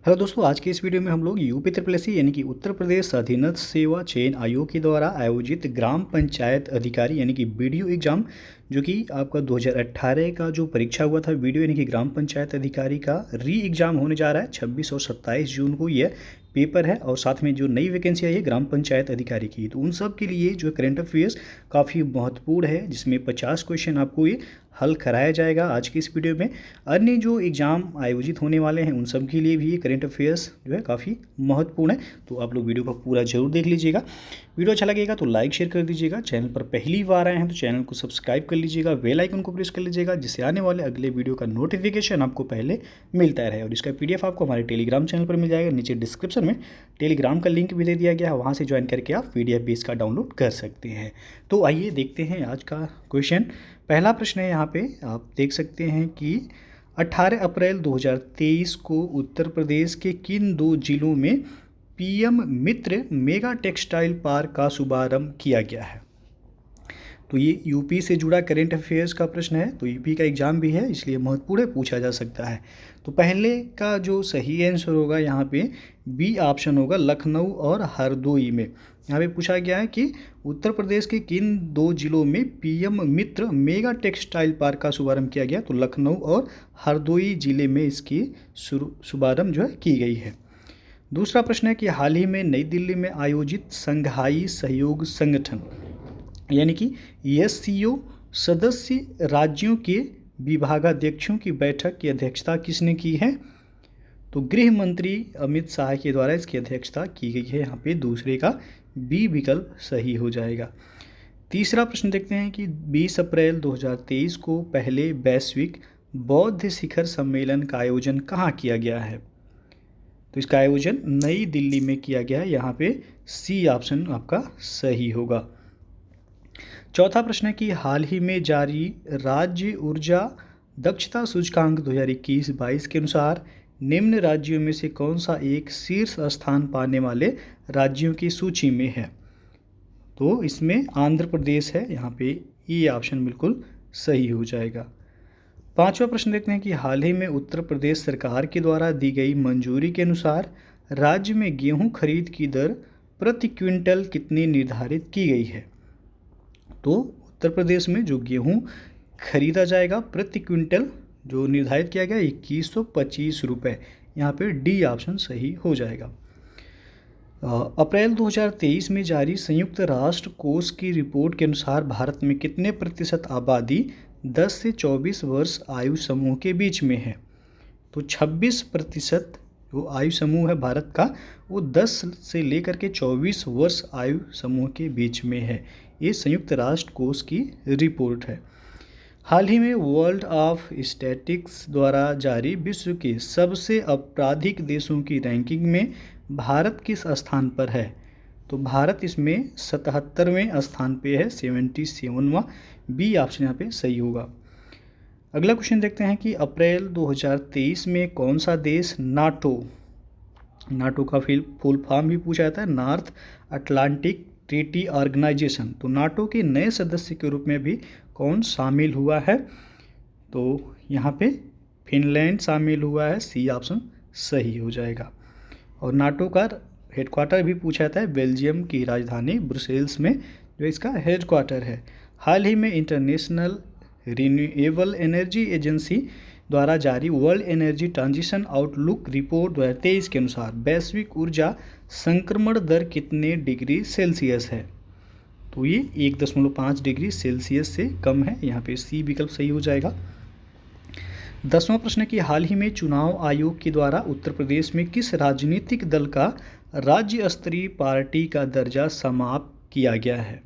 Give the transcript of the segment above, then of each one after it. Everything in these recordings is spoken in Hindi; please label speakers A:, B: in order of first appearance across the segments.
A: हेलो दोस्तों, आज के इस वीडियो में हम लोग यूपी ट्रिपल एस सी यानी कि उत्तर प्रदेश अधीनस्थ सेवा चयन आयोग के द्वारा आयोजित ग्राम पंचायत अधिकारी यानी कि बीडीओ एग्जाम जो कि आपका 2018 का जो परीक्षा हुआ था वीडियो यानी कि ग्राम पंचायत अधिकारी का री एग्ज़ाम होने जा रहा है 26 और 27 जून को ये पेपर है। और साथ में जो नई वैकेंसी आई है ग्राम पंचायत अधिकारी की, तो उन सब के लिए जो करंट अफेयर्स काफ़ी महत्वपूर्ण है, जिसमें 50 क्वेश्चन आपको ये हल कराया जाएगा आज की इस वीडियो में। अन्य जो एग्ज़ाम आयोजित होने वाले हैं उन सब के लिए भी ये करंट अफेयर्स जो है काफ़ी महत्वपूर्ण है, तो आप लोग वीडियो को पूरा जरूर देख लीजिएगा। वीडियो अच्छा लगेगा तो लाइक शेयर कर दीजिएगा। चैनल पर पहली बार आए हैं तो चैनल को सब्सक्राइब कर लीजिएगा, बेल आइकन को प्रेस कर लीजिएगा, जिससे आने वाले अगले वीडियो का नोटिफिकेशन आपको पहले मिलता रहे। और इसका पीडीएफ आपको हमारे टेलीग्राम चैनल पर मिल जाएगा, नीचे डिस्क्रिप्शन में टेलीग्राम का लिंक भी दे दिया गया है, वहाँ से ज्वाइन करके आप पीडीएफ भी इसका डाउनलोड कर सकते हैं। तो आइए देखते हैं आज का क्वेश्चन। पहला प्रश्न है, यहाँ पे आप देख सकते हैं कि 18 अप्रैल 2023 को उत्तर प्रदेश के किन दो जिलों में पीएम मित्र मेगा टेक्सटाइल पार्क का शुभारंभ किया गया है। तो ये यूपी से जुड़ा करंट अफेयर्स का प्रश्न है, तो यूपी का एग्जाम भी है इसलिए महत्वपूर्ण है, पूछा जा सकता है। तो पहले का जो सही आंसर होगा यहाँ पे बी ऑप्शन होगा, लखनऊ और हरदोई में। यहाँ पे पूछा गया है कि उत्तर प्रदेश के किन दो जिलों में पीएम मित्र मेगा टेक्सटाइल पार्क का शुभारंभ किया गया, तो लखनऊ और हरदोई जिले में इसकी शुभारंभ जो है की गई है। दूसरा प्रश्न है कि हाल ही में नई दिल्ली में आयोजित संघाई सहयोग संगठन यानी कि एससीओ सदस्य राज्यों के विभागाध्यक्षों की बैठक की अध्यक्षता किसने की है, तो गृह मंत्री अमित शाह के द्वारा इसकी अध्यक्षता की गई है। यहाँ पे दूसरे का बी विकल्प सही हो जाएगा। तीसरा प्रश्न देखते हैं कि 20 अप्रैल 2023 को पहले वैश्विक बौद्ध शिखर सम्मेलन का आयोजन कहाँ किया गया है, तो इसका आयोजन नई दिल्ली में किया गया है। यहाँ पे सी ऑप्शन आपका सही होगा। चौथा प्रश्न है कि हाल ही में जारी राज्य ऊर्जा दक्षता सूचकांक 2021-22 के अनुसार निम्न राज्यों में से कौन सा एक शीर्ष स्थान पाने वाले राज्यों की सूची में है, तो इसमें आंध्र प्रदेश है। यहाँ पे ये ऑप्शन बिल्कुल सही हो जाएगा। पांचवा प्रश्न देखते हैं कि हाल ही में उत्तर प्रदेश सरकार के द्वारा दी गई मंजूरी के अनुसार राज्य में गेहूं खरीद की दर प्रति क्विंटल कितनी निर्धारित की गई है, तो उत्तर प्रदेश में जो गेहूं खरीदा जाएगा प्रति क्विंटल जो निर्धारित किया गया 2125 रुपये। यहाँ पे डी ऑप्शन सही हो जाएगा। अप्रैल 2023 में जारी संयुक्त राष्ट्र कोष की रिपोर्ट के अनुसार भारत में कितने प्रतिशत आबादी 10 से 24 वर्ष आयु समूह के बीच में है, तो 26% जो आयु समूह है भारत का वो 10 से लेकर के 24 वर्ष आयु समूह के बीच में है। ये संयुक्त राष्ट्र कोष की रिपोर्ट है। हाल ही में वर्ल्ड ऑफ स्टैटिस्टिक्स द्वारा जारी विश्व के सबसे आपराधिक देशों की रैंकिंग में भारत किस स्थान पर है, तो भारत इसमें 77वें स्थान पे है, 77वां। बी ऑप्शन यहाँ पे सही होगा। अगला क्वेश्चन देखते हैं कि अप्रैल 2023 में कौन सा देश नाटो का फुल फॉर्म भी पूछा जाता है, नॉर्थ अटलांटिक ट्रीटी ऑर्गेनाइजेशन, तो नाटो के नए सदस्य के रूप में भी कौन शामिल हुआ है, तो यहाँ पे फिनलैंड शामिल हुआ है। सी ऑप्शन सही हो जाएगा। और नाटो का हेडक्वार्टर भी पूछा जाता है, बेल्जियम की राजधानी ब्रुसेल्स में जो इसका हेडक्वार्टर है। हाल ही में इंटरनेशनल रिन्यूएबल एनर्जी एजेंसी द्वारा जारी world energy transition outlook report 2023 के अनुसार वैश्विक ऊर्जा संक्रमण दर कितने डिग्री सेल्सियस है, तो ये 1.5 डिग्री सेल्सियस से कम है। यहाँ पे सी विकल्प सही हो जाएगा। 10वां प्रश्न है कि हाल ही में चुनाव आयोग के द्वारा उत्तर प्रदेश में किस राजनीतिक दल का राज्य स्तरीय पार्टी का दर्जा समाप्त किया गया है,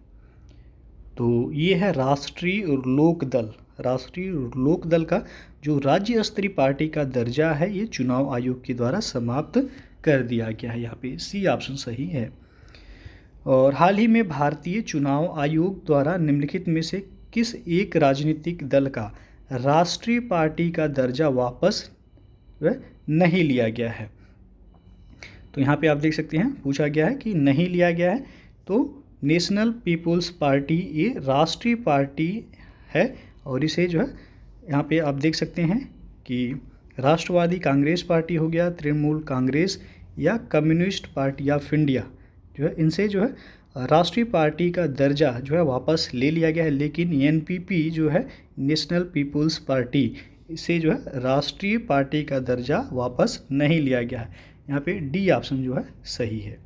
A: तो ये है राष्ट्रीय लोक दल। राष्ट्रीय लोक दल का जो राज्य स्तरीय पार्टी का दर्जा है ये चुनाव आयोग के द्वारा समाप्त कर दिया गया है। यहाँ पे सी ऑप्शन सही है। और हाल ही में भारतीय चुनाव आयोग द्वारा निम्नलिखित में से किस एक राजनीतिक दल का राष्ट्रीय पार्टी का दर्जा वापस नहीं लिया गया है, तो यहाँ पे आप देख सकते हैं पूछा गया है कि नहीं लिया गया है, तो नेशनल पीपुल्स पार्टी ये राष्ट्रीय पार्टी है और इसे जो है यहाँ पे आप देख सकते हैं कि राष्ट्रवादी कांग्रेस पार्टी हो गया, तृणमूल कांग्रेस या कम्युनिस्ट पार्टी ऑफ इंडिया, जो है इनसे जो है राष्ट्रीय पार्टी का दर्जा जो है वापस ले लिया गया है। लेकिन एनपीपी जो है नेशनल पीपुल्स पार्टी, इसे जो है राष्ट्रीय पार्टी का दर्जा वापस नहीं लिया गया है। यहाँ पे डी ऑप्शन जो है सही है।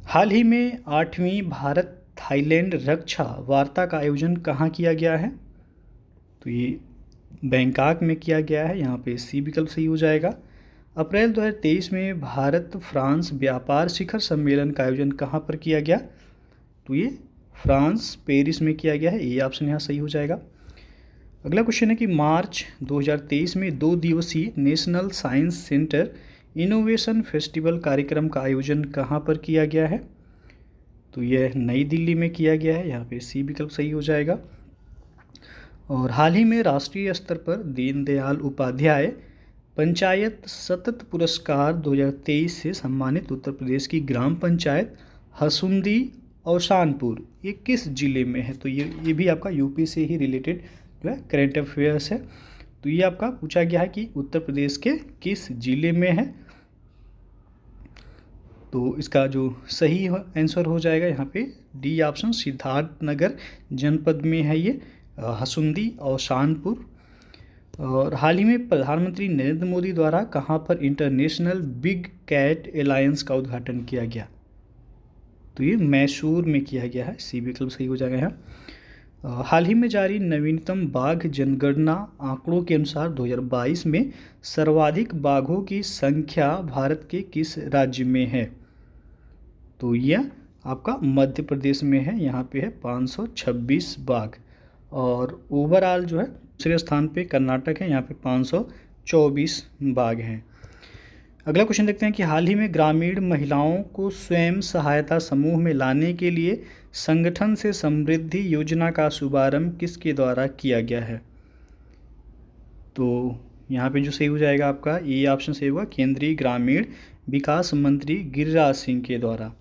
A: हाल ही में 8वीं भारत थाईलैंड रक्षा वार्ता का आयोजन कहाँ किया गया है? तो ये बैंकॉक में किया गया है। यहाँ पे सी विकल्प सही हो जाएगा। अप्रैल 2023 में भारत फ्रांस व्यापार शिखर सम्मेलन का आयोजन कहाँ पर किया गया? तो ये फ्रांस पेरिस में किया गया है। ये ऑप्शन यहाँ सही हो जाएगा। अगला क्वेश्चन है कि मार्च 2023 में 2 दिवसीय national science centre innovation festival कार्यक्रम का आयोजन कहाँ पर किया गया है? तो यह नई दिल्ली में किया गया है। यहाँ पे सी विकल्प सही हो जाएगा। और हाल ही में राष्ट्रीय स्तर पर दीनदयाल उपाध्याय पंचायत सतत पुरस्कार 2023 से सम्मानित उत्तर प्रदेश की ग्राम पंचायत हसुंदी औशानपुर, ये किस जिले में है? तो ये भी आपका यूपी से ही रिलेटेड जो है करेंट अफेयर्स है। तो ये आपका पूछा गया है कि उत्तर प्रदेश के किस जिले में है। तो इसका जो सही आंसर हो जाएगा यहाँ पे डी ऑप्शन, सिद्धार्थनगर जनपद में है ये हसुंदी और शानपुर। और हाल ही में प्रधानमंत्री नरेंद्र मोदी द्वारा कहाँ पर इंटरनेशनल बिग कैट एलायंस का उद्घाटन किया गया? तो ये मैसूर में किया गया है। सी विकल्प सही हो जाएगा यहाँ। हाल ही में जारी नवीनतम बाघ जनगणना आंकड़ों के अनुसार 2022 में सर्वाधिक बाघों की संख्या भारत के किस राज्य में है? तो यह आपका मध्य प्रदेश में है। यहाँ पे है 526 बाघ। और ओवरऑल जो है दूसरे स्थान पे कर्नाटक है, यहाँ पे 524 बाघ हैं। अगला क्वेश्चन देखते हैं कि हाल ही में ग्रामीण महिलाओं को स्वयं सहायता समूह में लाने के लिए संगठन से समृद्धि योजना का शुभारंभ किसके द्वारा किया गया है? तो यहाँ पे जो सही हो जाएगा आपका ये ऑप्शन सही होगा, केंद्रीय ग्रामीण विकास मंत्री गिरिराज सिंह के द्वारा।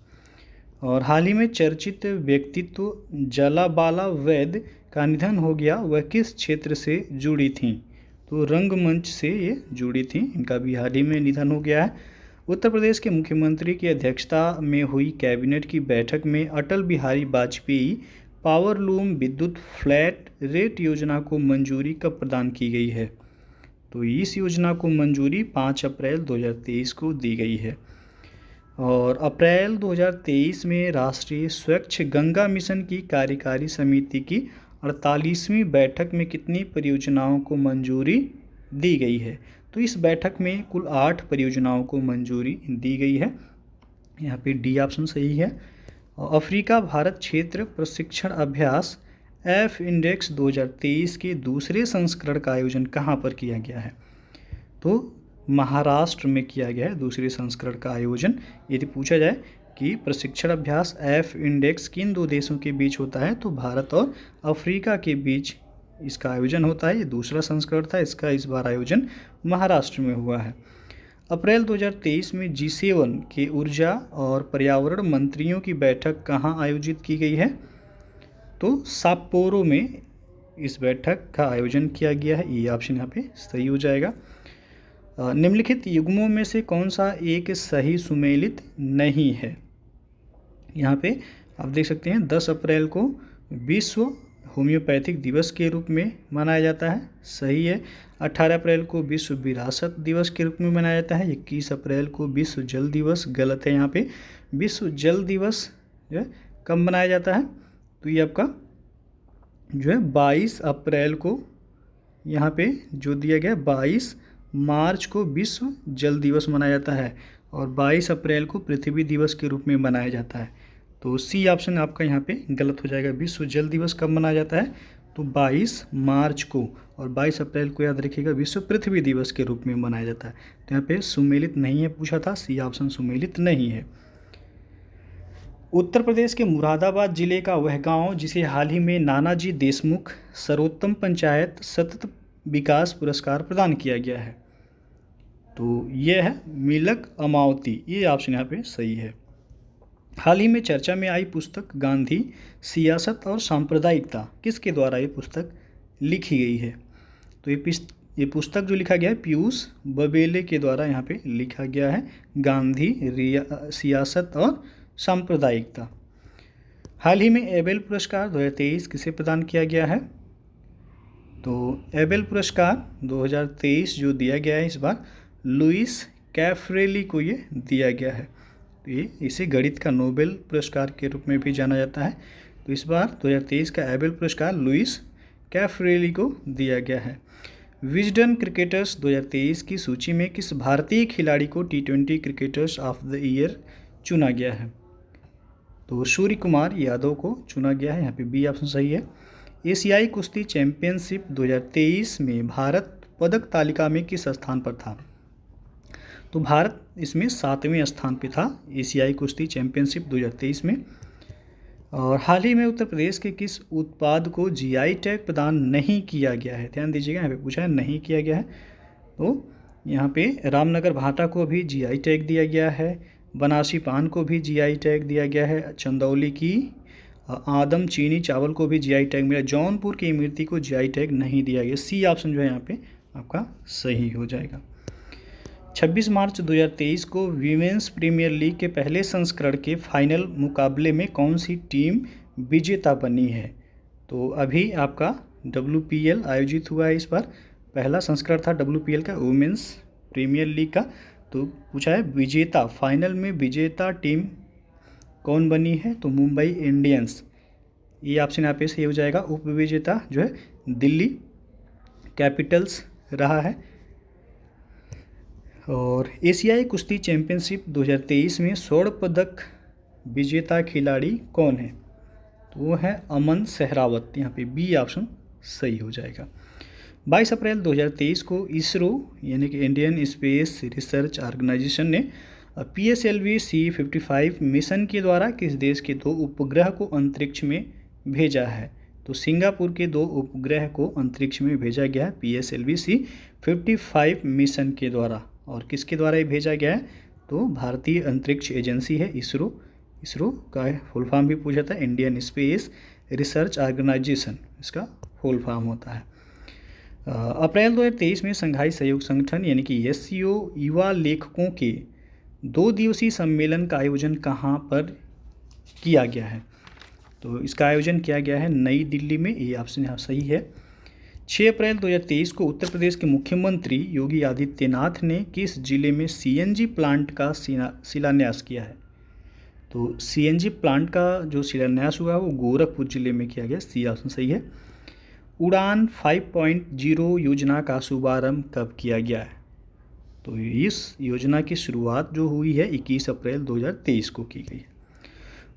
A: और हाल ही में चर्चित व्यक्तित्व जलाबाला वैद्य का निधन हो गया, वह किस क्षेत्र से जुड़ी थीं? तो रंगमंच से ये जुड़ी थी। इनका भी हाल ही में निधन हो गया है। उत्तर प्रदेश के मुख्यमंत्री की अध्यक्षता में हुई कैबिनेट की बैठक में अटल बिहारी वाजपेयी पावरलूम विद्युत फ्लैट रेट योजना को मंजूरी कब प्रदान की गई है? तो इस योजना को मंजूरी 5 अप्रैल 2023 को दी गई है। और अप्रैल 2023 में राष्ट्रीय स्वच्छ गंगा मिशन की कार्यकारी समिति की 48वीं बैठक में कितनी परियोजनाओं को मंजूरी दी गई है? तो इस बैठक में कुल 8 परियोजनाओं को मंजूरी दी गई है। यहाँ पे डी ऑप्शन सही है। अफ्रीका भारत क्षेत्र प्रशिक्षण अभ्यास एफ इंडेक्स 2023 के दूसरे संस्करण का आयोजन कहाँ पर किया गया है? तो महाराष्ट्र में किया गया है दूसरे संस्करण का आयोजन। यदि पूछा जाए कि प्रशिक्षण अभ्यास एफ इंडेक्स किन 2 देशों के बीच होता है, तो भारत और अफ्रीका के बीच इसका आयोजन होता है। ये दूसरा संस्करण था, इसका इस बार आयोजन महाराष्ट्र में हुआ है। अप्रैल 2023 में G7 के ऊर्जा और पर्यावरण मंत्रियों की बैठक कहाँ आयोजित की गई है? तो साप्पोरो में इस बैठक का आयोजन किया गया है। ये ऑप्शन यहाँ पे सही हो जाएगा। निम्नलिखित युग्मों में से कौन सा एक सही सुमेलित नहीं है? यहाँ पे आप देख सकते हैं 10 अप्रैल को विश्व होम्योपैथिक दिवस के रूप में मनाया जाता है, सही है। 18 अप्रैल को विश्व विरासत दिवस के रूप में मनाया जाता है। 21 अप्रैल को विश्व जल दिवस, गलत है यहाँ पे। विश्व जल दिवस जो है कब मनाया जाता है? तो ये आपका जो है 22 अप्रैल को, यहाँ पे जो दिया गया 22 मार्च को विश्व जल दिवस मनाया जाता है और 22 अप्रैल को पृथ्वी दिवस के रूप में मनाया जाता है। तो सी ऑप्शन आपका यहाँ पे गलत हो जाएगा। विश्व जल दिवस कब मनाया जाता है? तो 22 मार्च को, और 22 अप्रैल को याद रखिएगा विश्व पृथ्वी दिवस के रूप में मनाया जाता है। तो यहाँ पे सुमेलित नहीं है पूछा था, सी ऑप्शन सुमेलित नहीं है। उत्तर प्रदेश के मुरादाबाद जिले का वह गांव जिसे हाल ही में नानाजी देशमुख सर्वोत्तम पंचायत सतत विकास पुरस्कार प्रदान किया गया है, तो यह है मिलक अमावती। ये ऑप्शन यहाँ पे सही है। हाल ही में चर्चा में आई पुस्तक गांधी सियासत और सांप्रदायिकता किसके द्वारा ये पुस्तक लिखी गई है? तो ये ये पुस्तक जो लिखा गया है पीयूष बबेले के द्वारा यहाँ पे लिखा गया है, गांधी सियासत और सांप्रदायिकता। हाल ही में एबेल पुरस्कार 2023 किसे प्रदान किया गया है? तो एबेल पुरस्कार 2023 जो दिया गया है इस बार लुइस कैफ्रेली को ये दिया गया है। तो ये इसे गणित का नोबेल पुरस्कार के रूप में भी जाना जाता है। तो इस बार 2023 का एबेल पुरस्कार लुइस कैफ्रेली को दिया गया है। विजडन क्रिकेटर्स 2023 की सूची में किस भारतीय खिलाड़ी को T20 cricketers of the year चुना गया है? तो सूर्य कुमार यादव को चुना गया है, यहाँ पे बी ऑप्शन सही है। एशियाई कुश्ती चैंपियनशिप 2023 में भारत पदक तालिका में किस स्थान पर था? तो भारत इसमें 7वें स्थान पे था एशियाई कुश्ती चैंपियनशिप 2023 में। और हाल ही में उत्तर प्रदेश के किस उत्पाद को जीआई टैग प्रदान नहीं किया गया है? ध्यान दीजिएगा, यहाँ पे पूछा है नहीं किया गया है। तो यहाँ पे रामनगर भाटा को भी जीआई टैग दिया गया है, बनारसी पान को भी जीआई टैग दिया गया है, चंदौली की आदम चीनी चावल को भी जीआई टैग मिला, जौनपुर की इमरती को जीआई टैग नहीं दिया गया। सी ऑप्शन जो है यहाँ पे आपका सही हो जाएगा। 26 मार्च 2023 को वीमेंस प्रीमियर लीग के पहले संस्करण के फाइनल मुकाबले में कौन सी टीम विजेता बनी है? तो अभी आपका WPL आयोजित हुआ है, इस बार पहला संस्करण था WPL का, वुमेंस प्रीमियर लीग का। तो पूछा है विजेता, फाइनल में विजेता टीम कौन बनी है? तो मुंबई इंडियंस, ये ऑप्शन यहाँ पे सही हो जाएगा। उप विजेता जो है दिल्ली कैपिटल्स रहा है। और एशियाई कुश्ती चैंपियनशिप 2023 में स्वर्ण पदक विजेता खिलाड़ी कौन है? तो वो है अमन सहरावत, यहाँ पे बी ऑप्शन सही हो जाएगा। 22 अप्रैल 2023 को इसरो यानी कि इंडियन स्पेस रिसर्च ऑर्गेनाइजेशन ने PSLV C-55 मिशन के द्वारा किस देश के 2 उपग्रह को अंतरिक्ष में भेजा है? तो सिंगापुर के 2 उपग्रह को अंतरिक्ष में भेजा गया है PSLV C-55 मिशन के द्वारा। और किसके द्वारा ये भेजा गया है? तो भारतीय अंतरिक्ष एजेंसी है इसरो। इसरो का फुल फॉर्म भी पूछा था, इंडियन स्पेस रिसर्च ऑर्गेनाइजेशन इसका फुल फॉर्म होता है। अप्रैल 2023 में संघाई सहयोग संगठन यानी कि SCO युवा लेखकों के 2 दिवसीय सम्मेलन का आयोजन कहाँ पर किया गया है? तो इसका आयोजन किया गया है नई दिल्ली में, ये ऑप्शन यहाँ सही है। 6 अप्रैल 2023 को उत्तर प्रदेश के मुख्यमंत्री योगी आदित्यनाथ ने किस जिले में CNG प्लांट का शिलान्यास किया है? तो CNG प्लांट का जो शिलान्यास हुआ वो गोरखपुर जिले में किया गया, सी ऑप्शन सही है। उड़ान 5.0 योजना का शुभारंभ कब किया गया है? तो इस योजना की शुरुआत जो हुई है 21 अप्रैल 2023 को की गई है।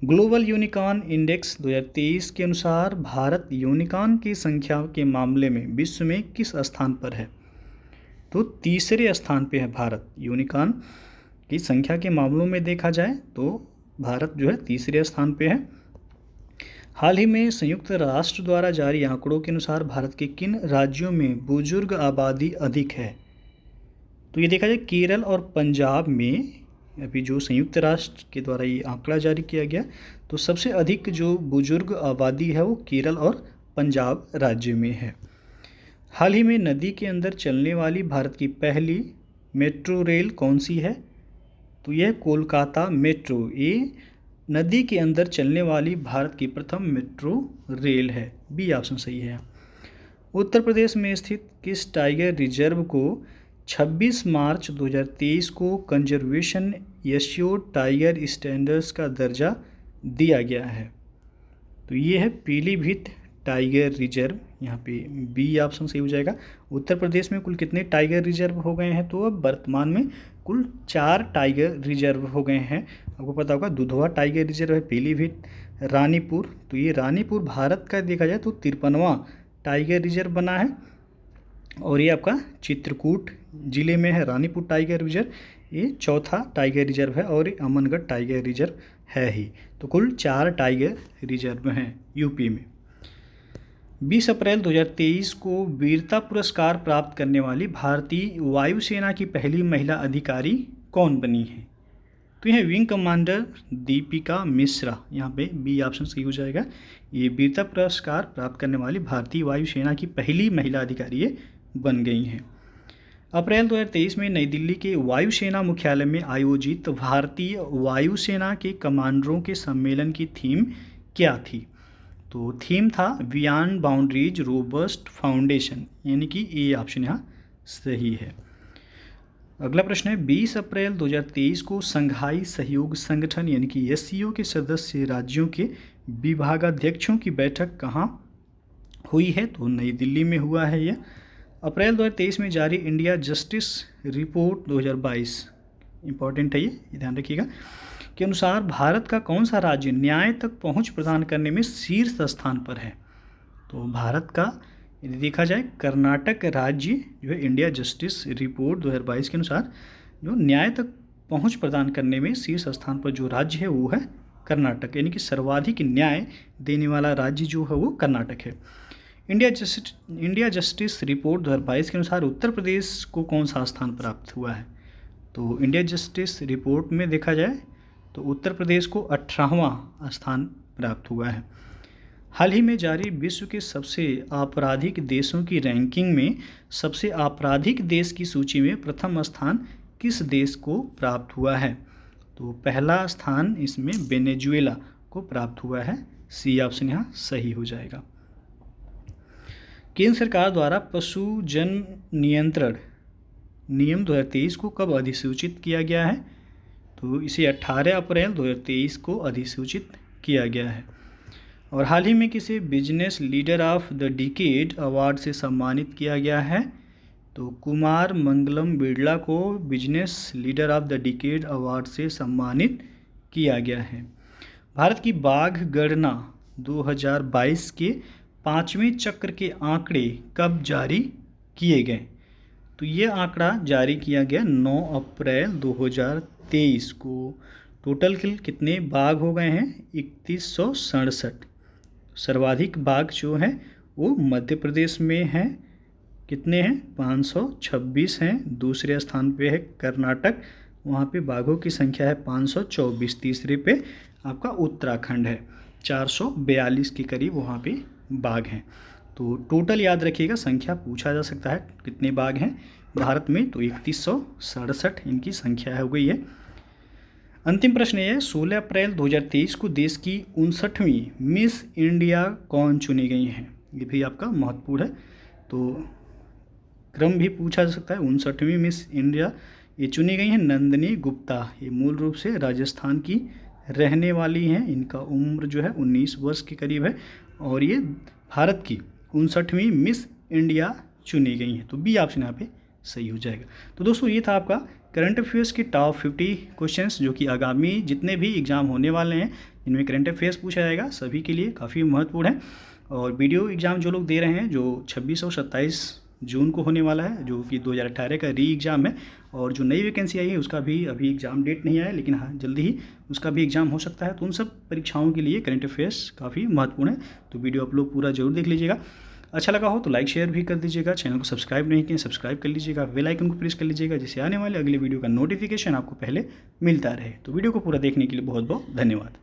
A: ग्लोबल यूनिकॉर्न इंडेक्स 2023 के अनुसार भारत यूनिकॉर्न की संख्या के मामले में विश्व में किस स्थान पर है? तो तीसरे स्थान पे है भारत। यूनिकॉर्न की संख्या के मामलों में देखा जाए तो भारत जो है तीसरे स्थान पे है। हाल ही में संयुक्त राष्ट्र द्वारा जारी आंकड़ों के अनुसार भारत के किन राज्यों में बुजुर्ग आबादी अधिक है? तो ये देखा जाए केरल और पंजाब में, अभी जो संयुक्त राष्ट्र के द्वारा ये आंकड़ा जारी किया गया, तो सबसे अधिक जो बुजुर्ग आबादी है वो केरल और पंजाब राज्य में है। हाल ही में नदी के अंदर चलने वाली भारत की पहली मेट्रो रेल कौन सी है? तो यह कोलकाता मेट्रो, ये नदी के अंदर चलने वाली भारत की प्रथम मेट्रो रेल है, बी ऑप्शन सही है। उत्तर प्रदेश में स्थित किस टाइगर रिजर्व को 26 मार्च 2023 को कंजर्वेशन एश्योर्ड टाइगर स्टैंडर्ड्स का दर्जा दिया गया है? तो ये है पीलीभीत टाइगर रिजर्व, यहाँ पे बी ऑप्शन सही हो जाएगा। उत्तर प्रदेश में कुल कितने टाइगर रिजर्व हो गए हैं? तो अब वर्तमान में कुल 4 टाइगर रिजर्व हो गए हैं। आपको पता होगा दुधवा टाइगर रिजर्व है, पीलीभीत, रानीपुर, तो ये रानीपुर भारत का देखा जाए तो 53वां टाइगर रिजर्व बना है। और ये आपका चित्रकूट जिले में है रानीपुर टाइगर रिजर्व, ये 4था टाइगर रिजर्व है। और ये अमनगढ़ टाइगर रिजर्व है ही। तो कुल 4 टाइगर रिजर्व हैं यूपी में। 20 अप्रैल 2023 को वीरता पुरस्कार प्राप्त करने वाली भारतीय वायुसेना की पहली महिला अधिकारी कौन बनी है? तो यह विंग कमांडर दीपिका मिश्रा, यहाँ पे बी ऑप्शन सही हो जाएगा। ये वीरता पुरस्कार प्राप्त करने वाली भारतीय वायुसेना की पहली महिला अधिकारी ये बन गई हैं। अप्रैल 2023 में नई दिल्ली के वायुसेना मुख्यालय में आयोजित भारतीय वायुसेना के कमांडरों के सम्मेलन की थीम क्या थी? तो थीम था बियॉन्ड बाउंड्रीज रोबस्ट फाउंडेशन, यानी कि ये ऑप्शन यहाँ सही है। अगला प्रश्न है 20 अप्रैल 2023 को संघाई सहयोग संगठन यानी कि एससीओ के सदस्य राज्यों के विभागाध्यक्षों की बैठक कहाँ हुई है? तो नई दिल्ली में हुआ है यह। अप्रैल 2023 में जारी इंडिया जस्टिस रिपोर्ट 2022 इंपॉर्टेंट है ये ध्यान रखिएगा के अनुसार भारत का कौन सा राज्य न्याय तक पहुंच प्रदान करने में शीर्ष स्थान पर है? तो भारत का यदि देखा जाए कर्नाटक राज्य जो है इंडिया जस्टिस रिपोर्ट 2022 के अनुसार जो न्याय तक पहुंच प्रदान करने में शीर्ष स्थान पर जो राज्य है वो है कर्नाटक, यानी कि सर्वाधिक न्याय देने वाला राज्य जो है वो कर्नाटक है। इंडिया जस्टिस रिपोर्ट 2022 के अनुसार उत्तर प्रदेश को कौन सा स्थान प्राप्त हुआ है? तो इंडिया जस्टिस रिपोर्ट में देखा जाए तो उत्तर प्रदेश को 18वां स्थान प्राप्त हुआ है। हाल ही में जारी विश्व के सबसे आपराधिक देशों की रैंकिंग में सबसे आपराधिक देश की सूची में प्रथम स्थान किस देश को प्राप्त हुआ है? तो पहला स्थान इसमें वेनेजुएला को प्राप्त हुआ है। सी ऑप्शन यहाँ सही हो जाएगा। केंद्र सरकार द्वारा पशुजन नियंत्रण नियम 2023 को कब अधिसूचित किया गया है? तो इसे 18 अप्रैल 2023 को अधिसूचित किया गया है। और हाल ही में किसे business leader of the decade award से सम्मानित किया गया है? तो कुमार मंगलम बिरला को business leader of the decade award से सम्मानित किया गया है। भारत की बाघ गणना 2022 के 5वें चक्र के आंकड़े कब जारी किए गए? तो ये आंकड़ा जारी किया गया 9 अप्रैल 2023 को। टोटल कितने बाघ हो गए हैं? 3167। सर्वाधिक बाघ जो हैं वो मध्य प्रदेश में हैं, कितने हैं? 526 हैं। दूसरे स्थान पे है कर्नाटक, वहाँ पे बाघों की संख्या है 524। तीसरे पे आपका उत्तराखंड है, 442 के करीब वहाँ पे बाघ हैं। तो टोटल याद रखिएगा, संख्या पूछा जा सकता है कितने बाघ हैं भारत में, तो 3167 इनकी संख्या हो गई है। अंतिम प्रश्न ये है 16 अप्रैल 2023 को देश की 59वीं मिस इंडिया कौन चुनी गई हैं? ये भी आपका महत्वपूर्ण है, तो क्रम भी पूछा जा सकता है। 59वीं मिस इंडिया ये चुनी गई हैं नंदिनी गुप्ता। ये मूल रूप से राजस्थान की रहने वाली हैं। इनका उम्र जो है 19 वर्ष के करीब है और ये भारत की 59वीं मिस इंडिया चुनी गई हैं। तो बी ऑप्शन यहाँ पे सही हो जाएगा। तो दोस्तों ये था आपका करंट अफेयर्स के टॉप 50 क्वेश्चंस जो कि आगामी जितने भी एग्ज़ाम होने वाले हैं इनमें करंट अफेयर्स पूछा जाएगा, सभी के लिए काफ़ी महत्वपूर्ण है। और वीडियो एग्ज़ाम जो लोग दे रहे हैं जो 26 और 27 जून को होने वाला है, जो कि 2018 का री एग्ज़ाम है, और जो नई वैकेंसी आई है उसका भी अभी एग्ज़ाम डेट नहीं आया, लेकिन हाँ जल्दी ही उसका भी एग्ज़ाम हो सकता है। तो उन सब परीक्षाओं के लिए करंट अफेयर्स काफ़ी महत्वपूर्ण है। तो वीडियो आप लोग पूरा जरूर देख लीजिएगा। अच्छा लगा हो तो लाइक शेयर भी कर दीजिएगा। चैनल को सब्सक्राइब नहीं किए सब्सक्राइब कर लीजिएगा, बेल आइकन को प्रेस कर लीजिएगा, जिससे आने वाले अगले वीडियो का नोटिफिकेशन आपको पहले मिलता रहे। तो वीडियो को पूरा देखने के लिए बहुत बहुत धन्यवाद।